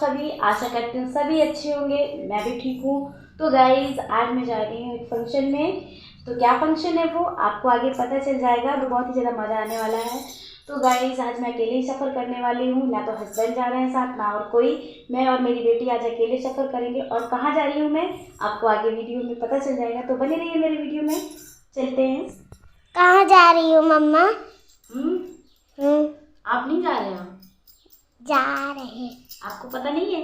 सभी, आशा करती हूँ सभी अच्छे होंगे। मैं भी ठीक हूँ। तो गाइज़ आज मैं जा रही हूँ एक फंक्शन में। तो क्या फंक्शन है वो आपको आगे पता चल जाएगा। तो बहुत ही ज़्यादा मज़ा आने वाला है। तो गाइज़ आज मैं अकेले ही सफ़र करने वाली हूँ, ना तो हस्बैंड जा रहे हैं साथ, ना और कोई। मैं और मेरी बेटी आज अकेले सफ़र करेंगे। और कहाँ जा रही हूँ मैं आपको आगे वीडियो में पता चल जाएगा। तो बने रहिए मेरे वीडियो में। चलते हैं। कहाँ जा रही हो मम्मा? आप नहीं जा रहे हो? जा रहे। आपको पता नहीं है?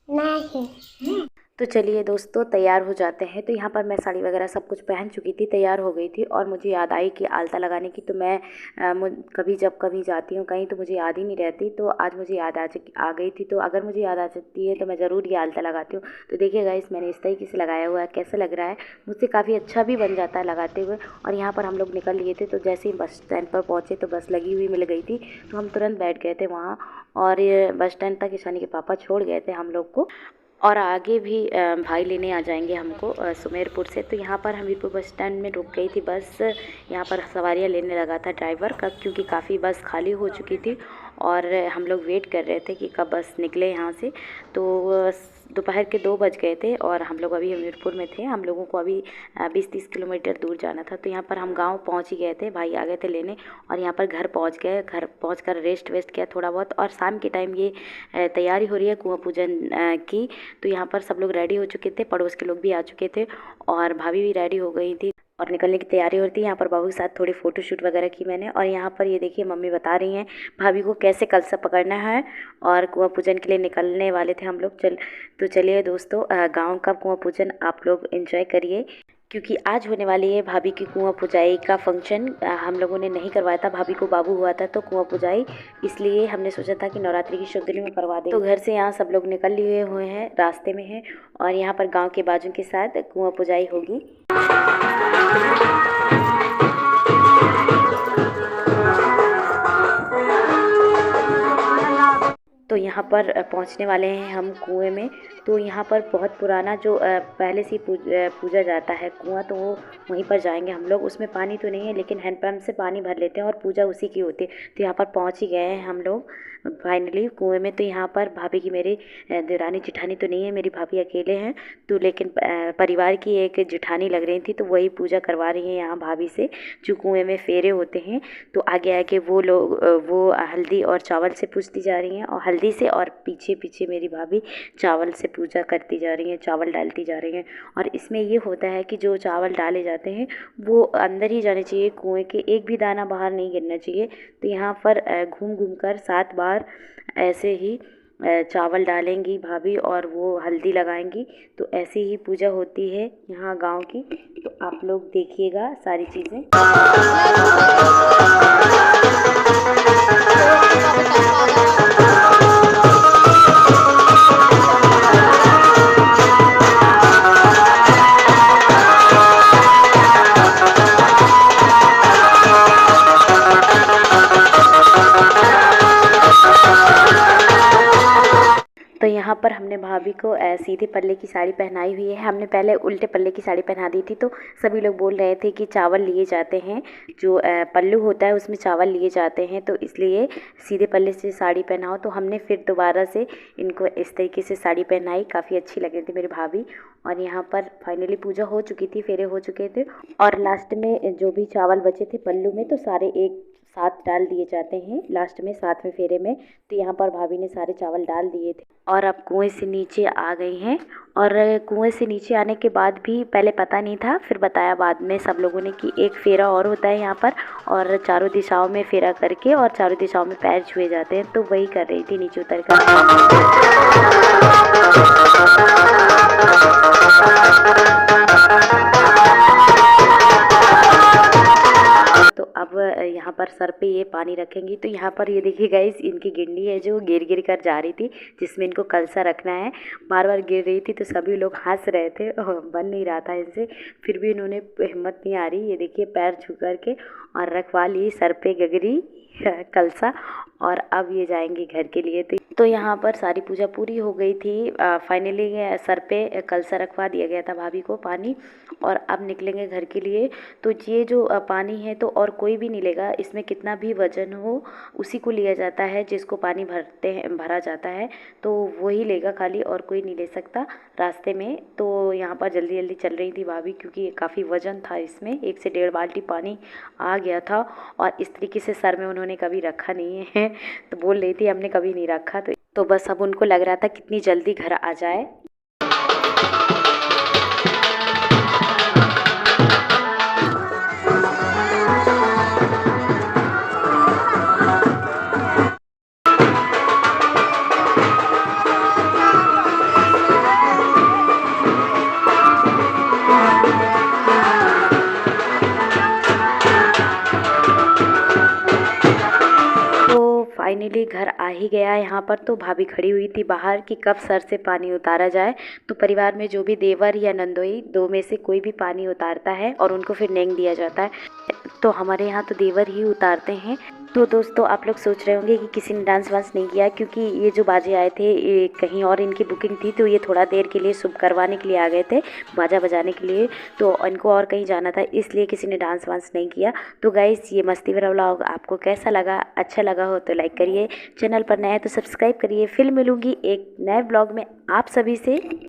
नहीं। तो चलिए दोस्तों तैयार हो जाते हैं। तो यहाँ पर मैं साड़ी वगैरह सब कुछ पहन चुकी थी, तैयार हो गई थी और मुझे याद आई कि आलता लगाने की। तो मैं कभी जब कभी जाती हूँ कहीं तो मुझे याद ही नहीं रहती। तो आज मुझे याद आ गई थी। तो अगर मुझे याद आ सकती है तो मैं ज़रूर ये आलता लगाती हूँ। तो देखिए गाइस मैंने इस तरीके से लगाया हुआ है, कैसा लग रहा है? मुझसे काफ़ी अच्छा भी बन जाता है लगाते हुए। और यहाँ पर हम लोग निकल लिए थे। तो जैसे ही बस स्टैंड पर पहुँचे तो बस लगी हुई मिल गई थी। तो हम तुरंत बैठ गए थे वहाँ और ये बस स्टैंड तक ईशानी के पापा छोड़ गए थे हम लोग को। और आगे भी भाई लेने आ जाएंगे हमको सुमेरपुर से। तो यहाँ पर हमीरपुर बस स्टैंड में रुक गई थी बस। यहाँ पर सवारियाँ लेने लगा था ड्राइवर का, क्योंकि काफ़ी बस खाली हो चुकी थी और हम लोग वेट कर रहे थे कि कब बस निकले यहाँ से। तो दोपहर के 2 बज गए थे और हम लोग अभी हमीरपुर में थे। हम लोगों को अभी 20-30 किलोमीटर दूर जाना था। तो यहाँ पर हम गांव पहुँच ही गए थे, भाई आ गए थे लेने और यहाँ पर घर पहुँच गए। घर पहुँच कर रेस्ट वेस्ट किया थोड़ा बहुत। और शाम के टाइम ये तैयारी हो रही है कुआं पूजन की। तो यहाँ पर सब लोग रेडी हो चुके थे, पड़ोस के लोग भी आ चुके थे और भाभी भी रेडी हो गई थी और निकलने की तैयारी हो रही थी। यहाँ पर बाबू के साथ थोड़ी फ़ोटो शूट वगैरह की मैंने। और यहाँ पर ये देखिए मम्मी बता रही हैं भाभी को कैसे कलसा पकड़ना है। और कुआं पूजन के लिए निकलने वाले थे हम लोग। तो चलिए दोस्तों गांव का कुआं पूजन आप लोग एंजॉय करिए, क्योंकि आज होने वाली है भाभी की कुआं पुजाई का फंक्शन। हम लोगों ने नहीं करवाया था, भाभी को बाबू हुआ था तो कुआं पुजाई, इसलिए हमने सोचा था कि नवरात्रि की शुभ दिनों में करवा दें। तो घर से यहाँ सब लोग निकल लिए हुए हैं, रास्ते में हैं और यहाँ पर गांव के बाजू के साथ कुआं पुजाई होगी। तो यहाँ पर पहुँचने वाले हैं हम कुएं में। तो यहाँ पर बहुत पुराना जो पहले से पूजा जाता है कुआं, तो वो वहीं पर जाएंगे हम लोग। उसमें पानी तो नहीं है लेकिन हैंडपम्प से पानी भर लेते हैं और पूजा उसी की होती है। तो यहाँ पर पहुँच ही गए हैं हम लोग फाइनली कुएं में। तो यहाँ पर भाभी की मेरी देवरानी जिठानी तो नहीं है, मेरी भाभी अकेले हैं। तो लेकिन परिवार की एक जिठानी लग रही थी, तो वही पूजा करवा रही हैं यहाँ भाभी से, जो कुएं में फेरे होते हैं। तो आगे आगे वो लोग वो हल्दी और चावल से पूजती जा रही हैं और हल्दी से, और पीछे पीछे मेरी भाभी चावल से पूजा करती जा रही हैं, चावल डालती जा रही हैं। और इसमें ये होता है कि जो चावल डाले जाते हैं वो अंदर ही जाने चाहिए कुएं के, एक भी दाना बाहर नहीं गिरना चाहिए। तो यहाँ पर घूम घूम कर 7 बार ऐसे ही चावल डालेंगी भाभी और वो हल्दी लगाएंगी। तो ऐसे ही पूजा होती है यहाँ गांव की। तो आप लोग देखिएगा सारी चीज़ें। तो यहाँ पर हमने भाभी को सीधे पल्ले की साड़ी पहनाई हुई है। हमने पहले उल्टे पल्ले की साड़ी पहना दी थी। तो सभी लोग बोल रहे थे कि चावल लिए जाते हैं, जो पल्लू होता है उसमें चावल लिए जाते हैं, तो इसलिए सीधे पल्ले से साड़ी पहनाओ। तो हमने फिर दोबारा से इनको इस तरीके से साड़ी पहनाई, काफ़ी अच्छी लग रही थी मेरी भाभी। और यहाँ पर फाइनली पूजा हो चुकी थी, फेरे हो चुके थे और लास्ट में जो भी चावल बचे थे पल्लू में तो सारे एक साथ डाल दिए जाते हैं लास्ट में 7वें फेरे में। तो यहाँ पर भाभी ने सारे चावल डाल दिए थे और अब कुएं से नीचे आ गई हैं। और कुएं से नीचे आने के बाद भी पहले पता नहीं था, फिर बताया बाद में सब लोगों ने कि एक फेरा और होता है यहाँ पर और चारों दिशाओं में फेरा करके और चारों दिशाओं में पैर छुए जाते हैं। तो वही कर रही थी नीचे उतर कर। तो अब यहाँ पर सर पे ये पानी रखेंगी। तो यहाँ पर ये देखिए गाइस इनकी गिंडी है जो गिर गिर कर जा रही थी, जिसमें इनको कलसा रखना है। बार बार गिर रही थी तो सभी लोग हंस रहे थे, बन नहीं रहा था इनसे। फिर भी इन्होंने हिम्मत नहीं आ रही, ये देखिए पैर छू कर के और रखवा ली सर पे गगरी। कलसा, और अब ये जाएंगे घर के लिए। तो यहाँ पर सारी पूजा पूरी हो गई थी। फाइनली सर पे कलसा रखवा दिया गया था भाभी को पानी, और अब निकलेंगे घर के लिए। तो ये जो पानी है तो और कोई भी नहीं लेगा, इसमें कितना भी वजन हो उसी को लिया जाता है, जिसको पानी भरा जाता है तो वही लेगा खाली, और कोई नहीं ले सकता रास्ते में। तो यहाँ पर जल्दी जल्दी चल रही थी भाभी, क्योंकि काफ़ी वजन था इसमें, 1 से 1.5 बाल्टी पानी आ गया था, और इस तरीके से सर में उन्होंने कभी रखा नहीं है। तो बोल रही थी हमने कभी नहीं रखा, तो बस अब उनको लग रहा था कितनी जल्दी घर आ जाए। फाइनली घर आ ही गया। यहाँ पर तो भाभी खड़ी हुई थी बाहर कि कब सर से पानी उतारा जाए। तो परिवार में जो भी देवर या नंदोई, 2 में से कोई भी पानी उतारता है और उनको फिर नेंग दिया जाता है। तो हमारे यहाँ तो देवर ही उतारते हैं। तो दोस्तों, आप लोग सोच रहे होंगे कि किसी ने डांस वांस नहीं किया, क्योंकि ये जो बाजे आए थे ये कहीं और इनकी बुकिंग थी, तो ये थोड़ा देर के लिए शुभ करवाने के लिए आ गए थे, बाजा बजाने के लिए। तो इनको और कहीं जाना था, इसलिए किसी ने डांस वांस नहीं किया। तो गाइस, ये मस्ती भरा व्लॉग आपको कैसा लगा? अच्छा लगा हो तो लाइक करिए, चैनल पर नया है तो सब्सक्राइब करिए। फिर मिलूँगी एक नए ब्लॉग में आप सभी से।